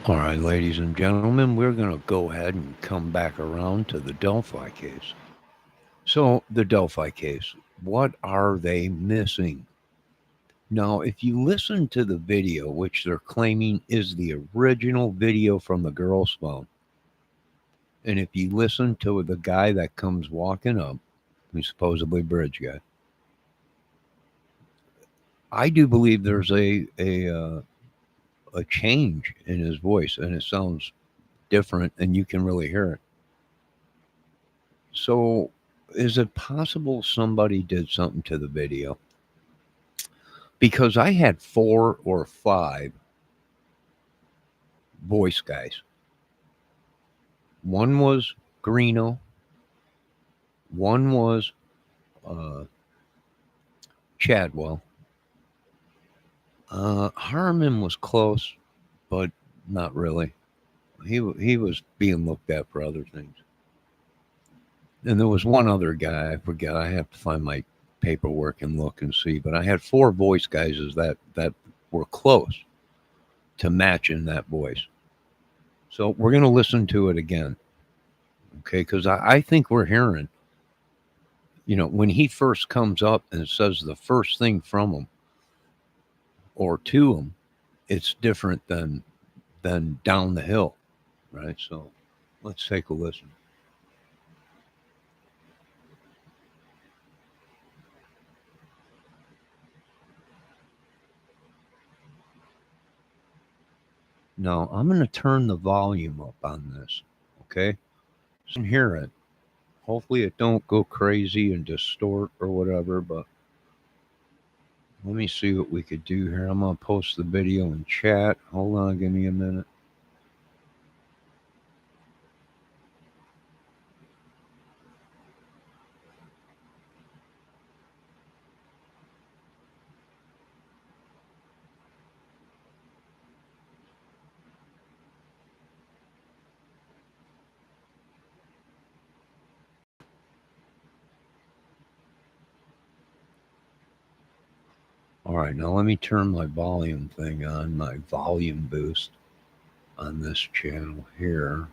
All right, ladies and gentlemen, we're going to go ahead and come back around to the Delphi case. So, the Delphi case, what are they missing? Now, if you listen to the video, which they're claiming is the original video from the girl's phone, and if you listen to the guy that comes walking up, who's supposedly bridge guy, I do believe there's a change in his voice, and it sounds different, and you can really hear it. So, is it possible somebody did something to the video? Because I had 4 or 5 voice guys. One was Greeno, one was uh, Chadwell. Harmon was close, but not really. He was being looked at for other things. And there was one other guy, I forget. I have to find my paperwork and look and see. But I had 4 voice guys that were close to matching that voice. So we're going to listen to it again, okay? Because I think we're hearing, when he first comes up and says the first thing from him or to him, it's different than down the hill, right? So let's take a listen. Now I'm going to turn the volume up on this, okay? So you can hear it. Hopefully it don't go crazy and distort or whatever, but let me see what we could do here. I'm going to post the video in chat. Hold on, give me a minute. All right, now let me turn my volume thing on, my volume boost on this channel here.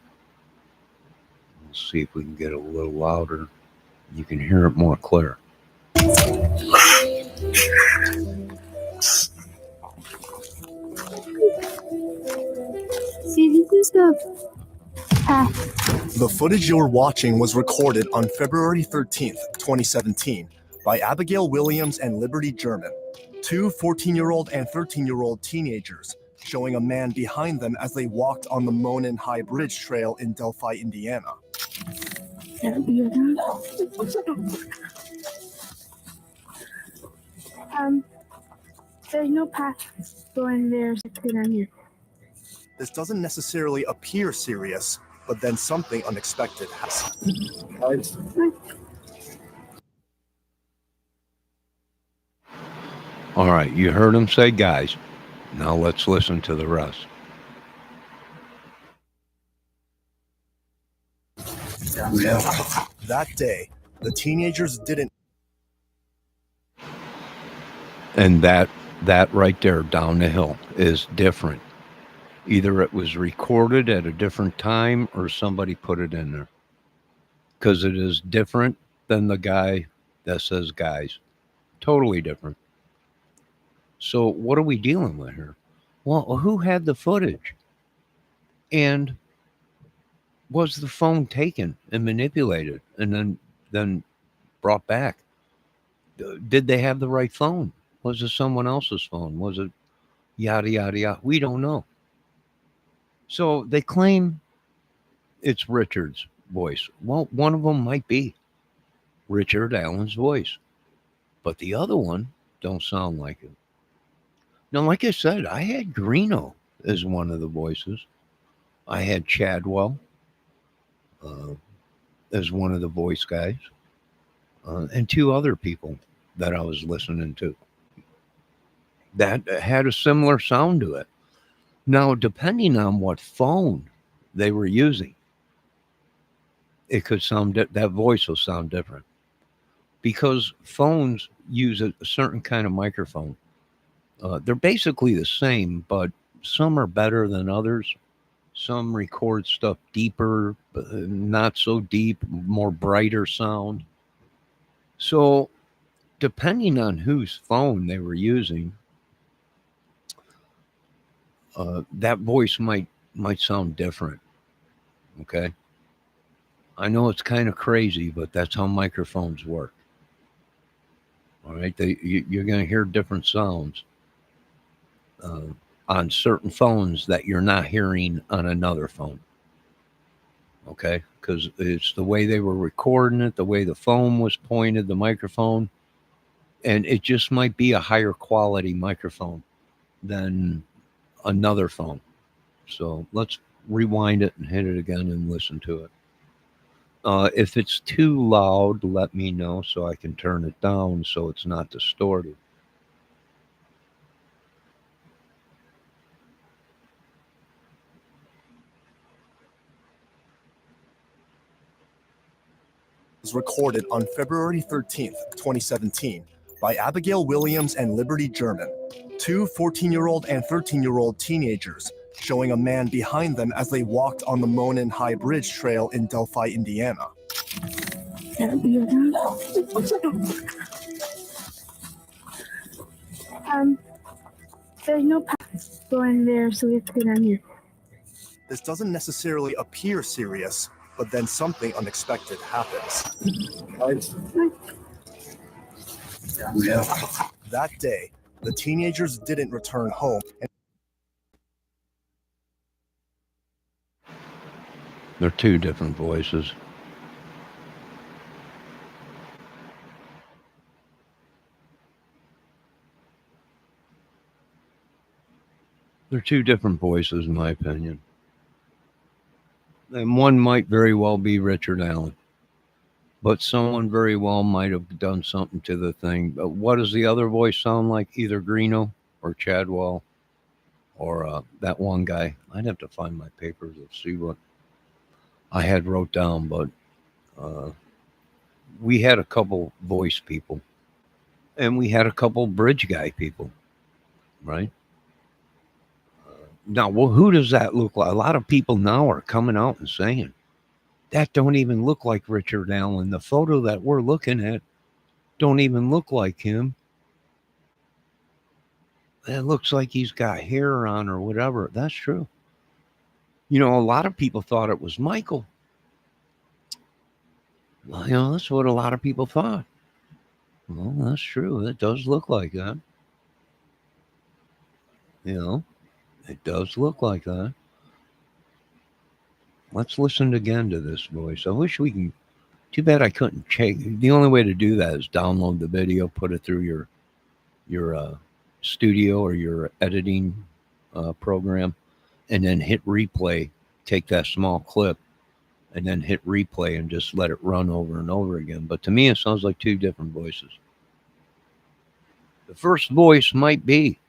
Let's see if we can get it a little louder. You can hear it more clear. See, this is the path. The footage you're watching was recorded on February 13th, 2017, by Abigail Williams and Liberty German, 2 14-year-old and 13-year-old teenagers, showing a man behind them as they walked on the Monon High Bridge Trail in Delphi, Indiana. There's no path going there, so down here. This doesn't necessarily appear serious, but then something unexpected happens. All right, you heard him say guys. Now let's listen to the rest. That day, the teenagers didn't. And that right there down the hill is different. Either it was recorded at a different time or somebody put it in there. Because it is different than the guy that says guys. Totally different. So what are we dealing with here? Well, who had the footage? And was the phone taken and manipulated and then brought back? Did they have the right phone? Was it someone else's phone? Was it yada, yada, yada? We don't know. So they claim it's Richard's voice. Well, one of them might be Richard Allen's voice, but the other one don't sound like it. Now, like I said, I had Greeno as one of the voices. I had Chadwell as one of the voice guys, and 2 other people that I was listening to that had a similar sound to it. Now, depending on what phone they were using, it could sound that voice will sound different because phones use a certain kind of microphone. They're basically the same, but some are better than others. Some record stuff deeper, but not so deep, more brighter sound. So, depending on whose phone they were using, that voice might sound different. Okay, I know it's kind of crazy, but that's how microphones work. All right, you're going to hear different sounds uh, on certain phones that you're not hearing on another phone. Okay, because it's the way they were recording it, the way the phone was pointed, the microphone, and it just might be a higher quality microphone than another phone. So let's rewind it and hit it again and listen to it. If it's too loud, let me know so I can turn it down so it's not distorted. Was recorded on February 13th, 2017, by Abigail Williams and Liberty German, two 14-year-old and 13-year-old teenagers, showing a man behind them as they walked on the Monon High Bridge Trail in Delphi, Indiana. There's no path going there, so we have to go down here. This doesn't necessarily appear serious, but then something unexpected happens. That day, the teenagers didn't return home. They're two different voices. They're two different voices, in my opinion. And one might very well be Richard Allen, but someone very well might have done something to the thing. But what does the other voice sound like? Either Greeno or Chadwell or that one guy. I'd have to find my papers to see what I had wrote down, but we had a couple voice people and we had a couple bridge guy people, right? Now, well, who does that look like? A lot of people now are coming out and saying that don't even look like Richard Allen. The photo that we're looking at don't even look like him. It looks like he's got hair on or whatever. That's true. You know, a lot of people thought it was Michael. Well, you know, that's what a lot of people thought. Well, that's true. It does look like that. You know, it does look like that. Let's listen again to this voice. I wish we can. Too bad I couldn't check. The only way to do that is download the video, put it through your studio or your editing program, and then hit replay. Take that small clip, and then hit replay and just let it run over and over again. But to me, it sounds like two different voices. The first voice might be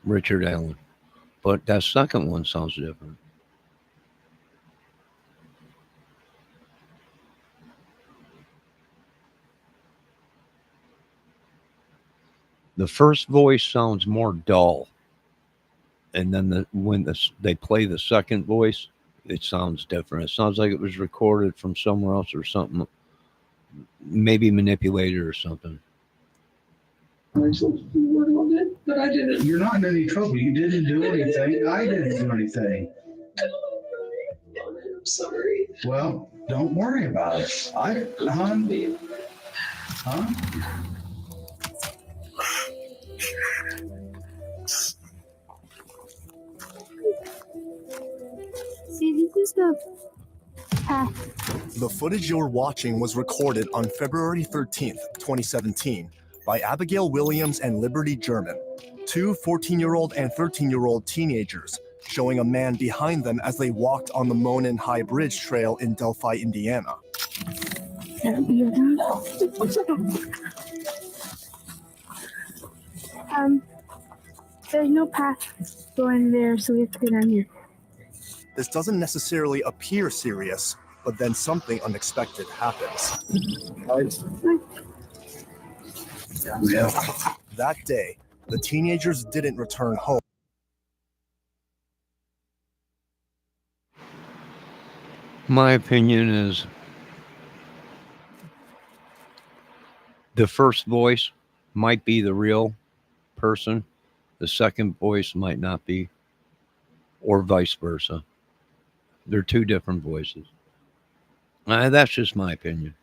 Richard Allen, but that second one sounds different. The first voice sounds more dull, and then when they play the second voice, it sounds different. It sounds like it was recorded from somewhere else or something, maybe manipulated or something. I supposed to work on it, but I didn't. You're not in any trouble. You didn't do anything. I didn't do anything. I'm sorry. Well, don't worry about it. Hon? See, this is the path. The footage you're watching was recorded on February 13th, 2017, by Abigail Williams and Liberty German, two 14-year-old and 13-year-old teenagers, showing a man behind them as they walked on the Monon High Bridge Trail in Delphi, Indiana. There's no path going there, so we have to go down here. This doesn't necessarily appear serious, but then something unexpected happens. That day, the teenagers didn't return home. My opinion is the first voice might be the real person, the second voice might not be, or vice versa. They're two different voices. That's just my opinion.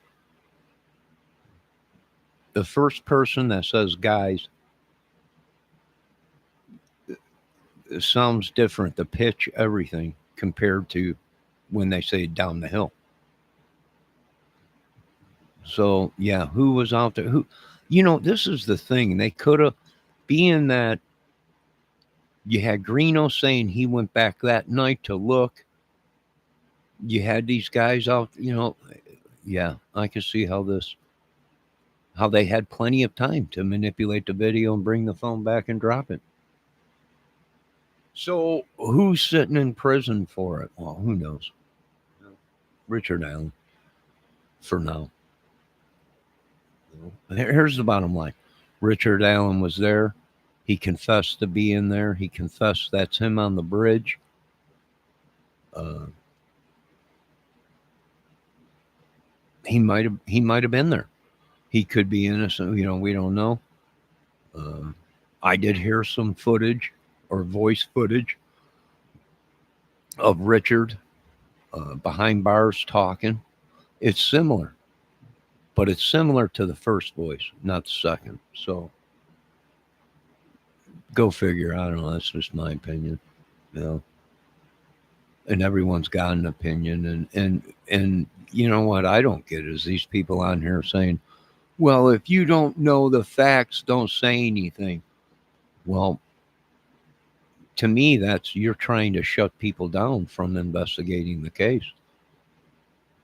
The first person that says guys sounds different, the pitch, everything, compared to when they say down the hill. So, yeah, who was out there? This is the thing. They could have, being that you had Greeno saying he went back that night to look, you had these guys out, yeah, I can see how they had plenty of time to manipulate the video and bring the phone back and drop it. So who's sitting in prison for it? Well, who knows? Richard Allen, for now. Here's the bottom line. Richard Allen was there. He confessed to being there. He confessed that's him on the bridge. He might have been there. He could be innocent. We don't know. I did hear some footage or voice footage of Richard behind bars talking. It's similar, but it's similar to the first voice, not the second. So go figure. I don't know. That's just my opinion. And everyone's got an opinion. And you know what I don't get is these people on here saying, well, if you don't know the facts, don't say anything. Well, to me, that's you're trying to shut people down from investigating the case.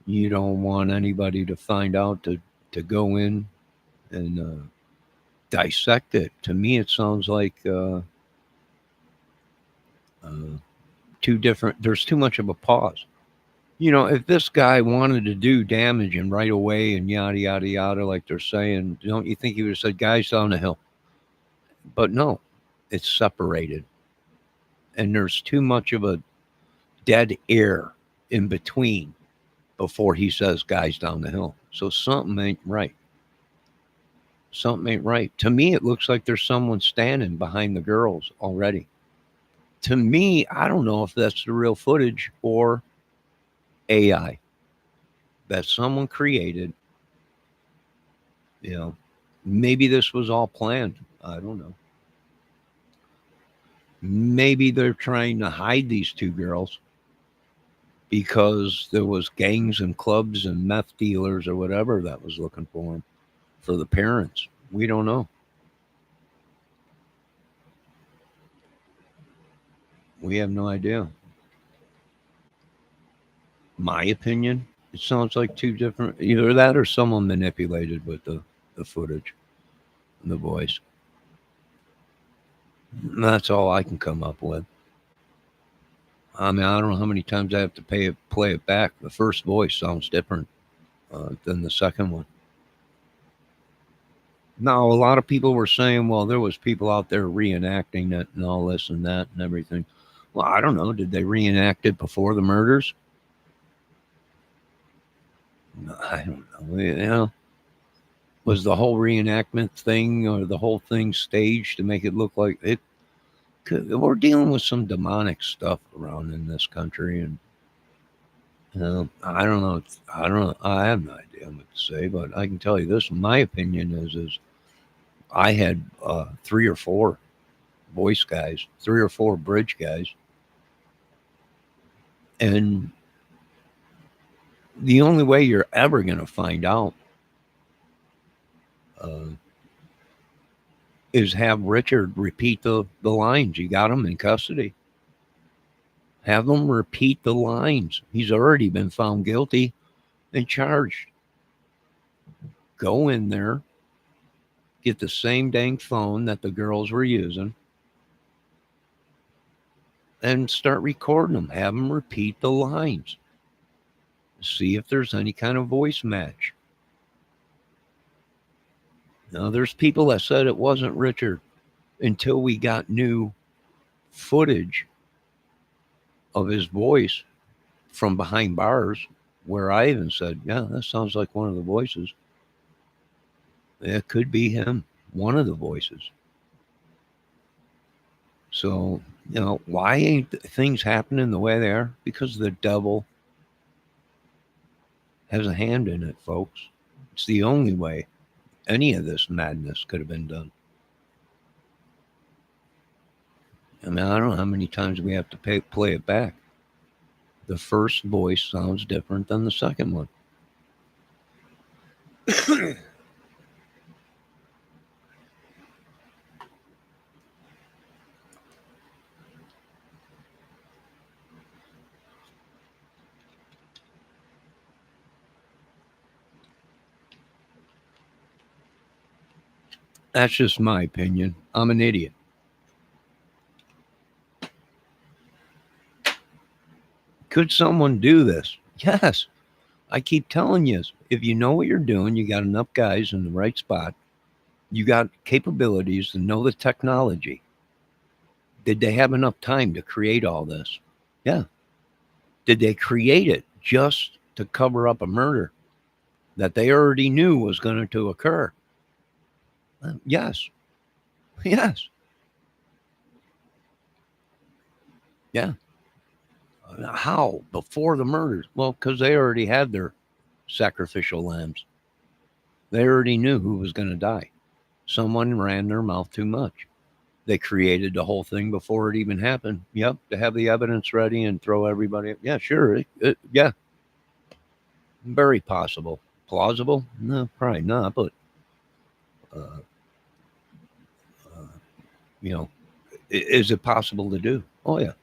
You don't want anybody to find out to go in and dissect it. To me, it sounds like two different. There's too much of a pause. If this guy wanted to do damage and right away and yada yada yada, like they're saying, don't you think he would have said, "Guys down the hill"? But no, it's separated, and there's too much of a dead air in between before he says, "Guys down the hill." So something ain't right. Something ain't right. To me, it looks like there's someone standing behind the girls already. To me, I don't know if that's the real footage or AI that someone created. Maybe this was all planned. I don't know. Maybe they're trying to hide these two girls because there was gangs and clubs and meth dealers or whatever that was looking for them, for the parents. We don't know. We have no idea. My opinion, it sounds like two different, either that or someone manipulated with the footage and the voice. That's all I can come up with. I mean, I don't know how many times I have to play it back. The first voice sounds different than the second one. Now, a lot of people were saying, well, there was people out there reenacting it and all this and that and everything. Well, I don't know. Did they reenact it before the murders? I don't know. Was the whole reenactment thing or the whole thing staged to make it look like it? We're dealing with some demonic stuff around in this country, and I don't know. I have no idea what to say, but I can tell you this: my opinion is I had 3 or 4 voice guys, 3 or 4 bridge guys, and the only way you're ever going to find out is have Richard repeat the lines. You got him in custody. Have them repeat the lines. He's already been found guilty and charged. Go in there, get the same dang phone that the girls were using, and start recording them. Have them repeat the lines. See if there's any kind of voice match. Now, there's people that said it wasn't Richard until we got new footage of his voice from behind bars, where I even said, yeah, that sounds like one of the voices. It could be him, one of the voices. So, why ain't things happening the way they are? Because the devil has a hand in it, folks. It's the only way any of this madness could have been done. I mean, I don't know how many times we have to play it back. The first voice sounds different than the second one. That's just my opinion. I'm an idiot. Could someone do this? Yes. I keep telling you, if you know what you're doing, you got enough guys in the right spot, you got capabilities to know the technology. Did they have enough time to create all this? Yeah. Did they create it just to cover up a murder that they already knew was going to occur? Yes. Yes. Yeah. How? Before the murders? Well, because they already had their sacrificial lambs. They already knew who was going to die. Someone ran their mouth too much. They created the whole thing before it even happened. Yep, to have the evidence ready and throw everybody. Yeah, sure. Yeah, very possible. Plausible? No, probably not. But uh, uh, you know, is it possible to do? Oh yeah.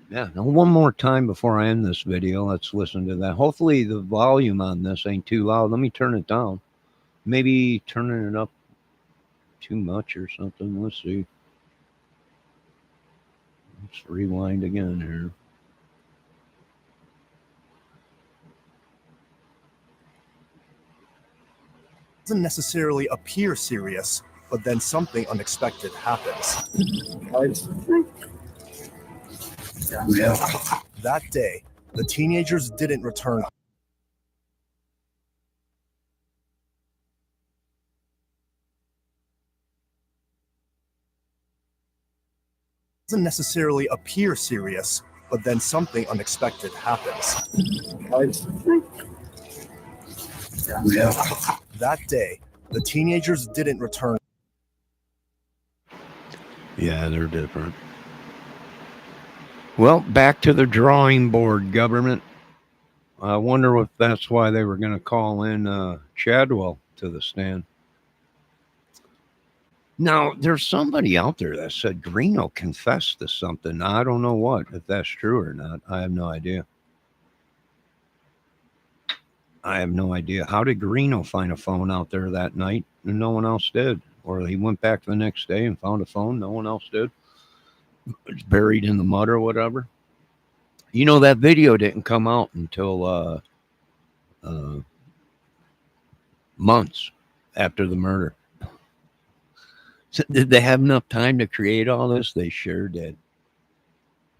Yeah. Now, one more time before I end this video, let's listen to that. Hopefully, the volume on this ain't too loud. Let me turn it down. Maybe turning it up too much or something. Let's see. Let's rewind again here. Doesn't necessarily appear serious, but then something unexpected happens. Yeah. That day, the teenagers didn't return. Doesn't necessarily appear serious, but then something unexpected happens. Yeah. That day, the teenagers didn't return. Yeah, they're different. Well, back to the drawing board, government. I wonder if that's why they were going to call in Chadwell to the stand. Now, there's somebody out there that said Greeno confessed to something. I don't know what, if that's true or not. I have no idea. I have no idea. How did Greeno find a phone out there that night and no one else did? Or he went back the next day and found a phone, no one else did? It's buried in the mud or whatever. You know, that video didn't come out until uh, months after the murder. So did they have enough time to create all this? They sure did.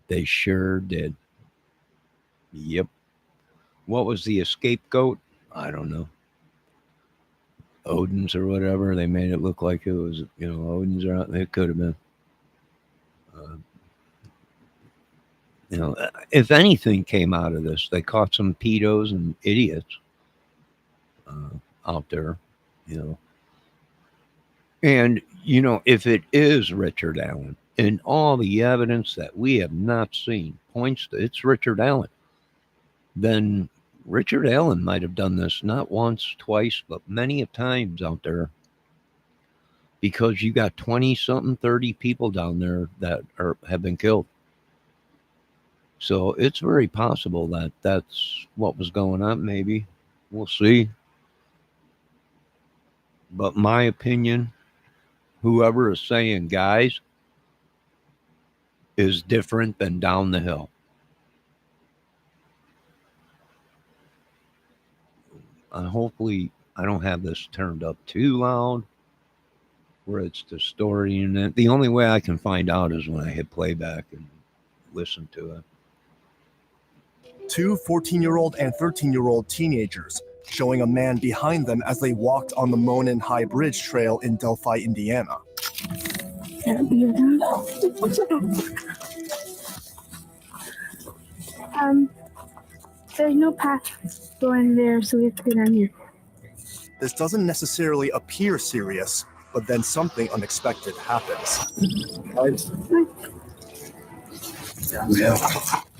They sure did. Yep. What was the scapegoat? I don't know. Odin's or whatever. They made it look like it was, Odin's or it could have been. Uh, if anything came out of this, they caught some pedos and idiots out there, you know. And, if it is Richard Allen, and all the evidence that we have not seen points to it's Richard Allen, then Richard Allen might have done this not once, twice, but many a times out there, because you got 20 something, 30 people down there that have been killed. So it's very possible that that's what was going on. Maybe we'll see. But my opinion, whoever is saying guys is different than down the hill. Hopefully, I don't have this turned up too loud where it's distorting it. The only way I can find out is when I hit playback and listen to it. Two 14-year-old and 13-year-old teenagers, showing a man behind them as they walked on the Monon High Bridge Trail in Delphi, Indiana. There's no path going there, so we have to go down here. This doesn't necessarily appear serious, but then something unexpected happens.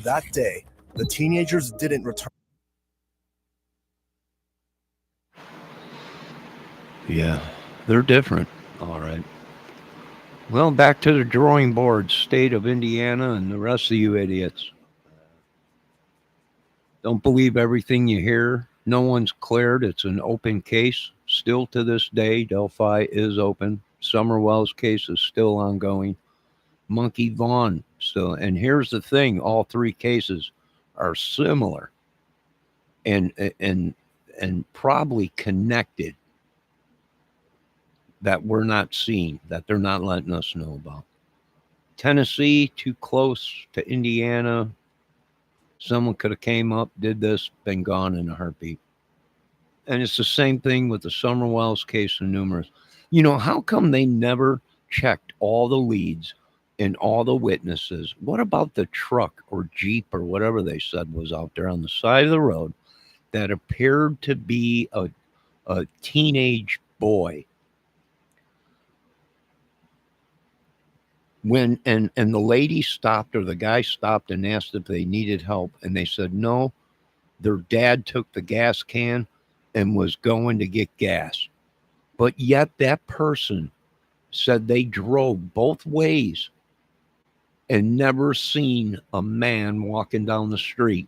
That day, the teenagers didn't return. Yeah, they're different. All right. Well, back to the drawing board, state of Indiana and the rest of you idiots. Don't believe everything you hear. No one's cleared. It's an open case. Still to this day, Delphi is open. Summerwell's case is still ongoing. Monkey Vaughn still. And here's the thing: all three cases are similar and probably connected that we're not seeing, that they're not letting us know about. Tennessee, too close to Indiana. Someone could have came up, did this, been gone in a heartbeat. And it's the same thing with the Summerwell's case and numerous. You know, how come they never checked all the leads and all the witnesses? What about the truck or Jeep or whatever they said was out there on the side of the road that appeared to be a teenage boy? When and the lady stopped, or the guy stopped and asked if they needed help, and they said no, their dad took the gas can and was going to get gas. But yet that person said they drove both ways and never seen a man walking down the street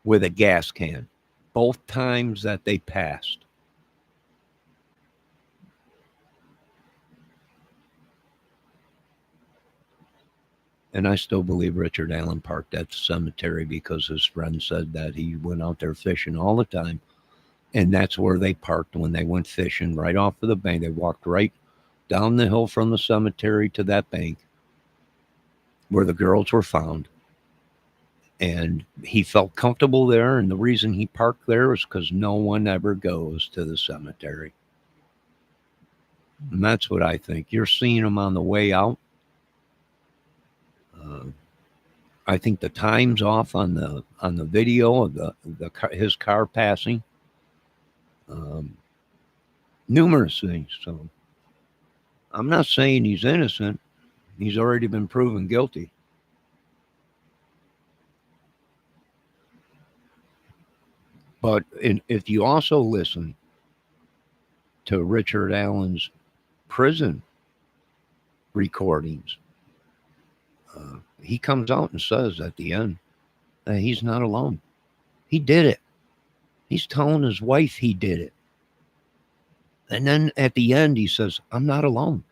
with a gas can, both times that they passed. And I still believe Richard Allen parked at the cemetery because his friend said that he went out there fishing all the time. And that's where they parked when they went fishing, right off of the bank. They walked right down the hill from the cemetery to that bank where the girls were found. And he felt comfortable there. And the reason he parked there is because no one ever goes to the cemetery. And that's what I think. You're seeing him on the way out. I think the time's off on the video of his car passing. Numerous things. So I'm not saying he's innocent. He's already been proven guilty. But if you also listen to Richard Allen's prison recordings, he comes out and says at the end that he's not alone. He did it. He's telling his wife he did it. And then at the end, he says, I'm not alone.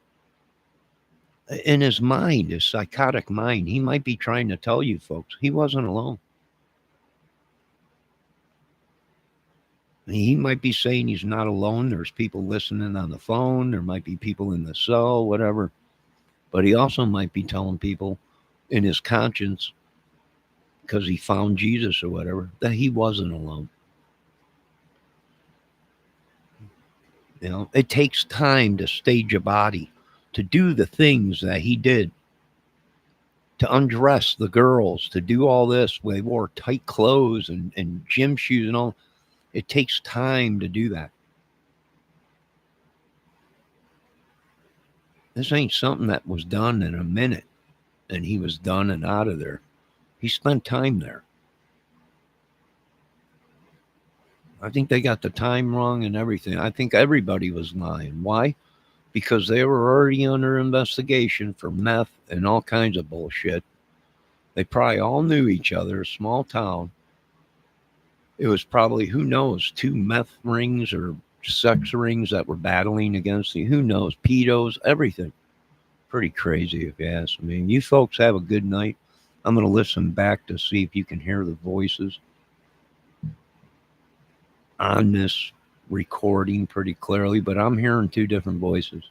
In his mind, his psychotic mind, he might be trying to tell you folks he wasn't alone. He might be saying he's not alone. There's people listening on the phone. There might be people in the cell, whatever. But he also might be telling people in his conscience, because he found Jesus or whatever, that he wasn't alone. You know, it takes time to stage a body, to do the things that he did, to undress the girls, to do all this. They wore tight clothes and gym shoes and all. It takes time to do that. This ain't something that was done in a minute and he was done and out of there. He spent time there. I think they got the time wrong and everything. I think everybody was lying. Why? Because they were already under investigation for meth and all kinds of bullshit. They probably all knew each other, small town. It was probably, who knows, 2 meth rings or sex rings that were battling against you. Who knows? Pedos, everything. Pretty crazy if you ask me. You folks have a good night. I'm going to listen back to see if you can hear the voices. on this recording pretty clearly, but I'm hearing two different voices.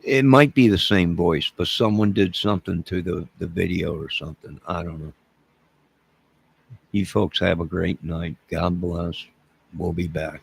It might be the same voice, but someone did something to the video or something. I don't know. You folks have a great night. God bless. We'll be back.